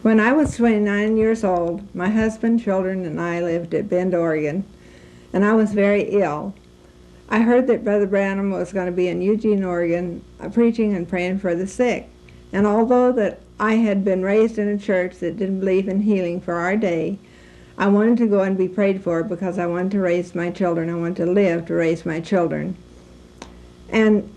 When I was 29 years old, my husband, children, and I lived at Bend, Oregon, and I was very ill. I heard that Brother Branham was going to be in Eugene, Oregon, preaching and praying for the sick. And although that I had been raised in a church that didn't believe in healing for our day, I wanted to go and be prayed for because I wanted to raise my children. I wanted to live to raise my children. And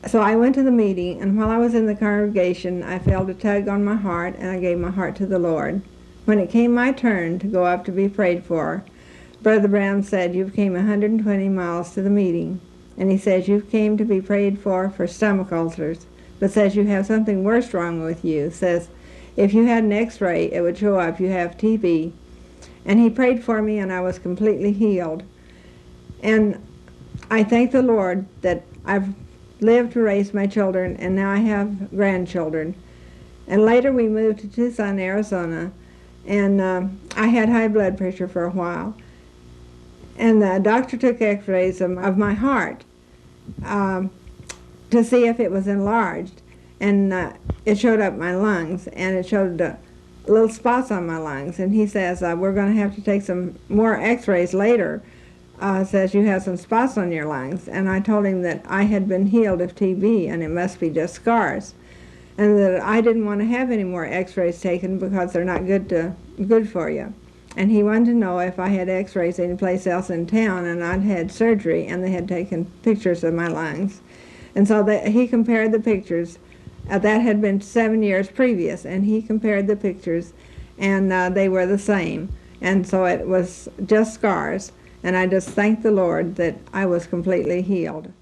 so I went to the meeting, and while I was in the congregation, I felt a tug on my heart, and I gave my heart to the Lord. When it came my turn to go up to be prayed for, Brother Branham said, "You've came 120 miles to the meeting." And he says, "You came to be prayed for stomach ulcers, but says you have something worse wrong with you. Says, if you had an x-ray, it would show up you have TB. And he prayed for me, and I was completely healed. And I thank the Lord that I've lived to raise my children, and now I have grandchildren. And later we moved to Tucson, Arizona, and I had high blood pressure for a while. And the doctor took x-rays of my heart to see if it was enlarged. And it showed up my lungs, and it showed little spots on my lungs. And he says, we're going to have to take some more x-rays later. Says you have some spots on your lungs. And I told him that I had been healed of TB, and it must be just scars. And that I didn't want to have any more x-rays taken because they're not good for you. And he wanted to know if I had x-rays anyplace else in town, and I'd had surgery, and they had taken pictures of my lungs. And so he compared the pictures. That had been 7 years previous, and he compared the pictures, and they were the same. And so it was just scars, and I just thanked the Lord that I was completely healed.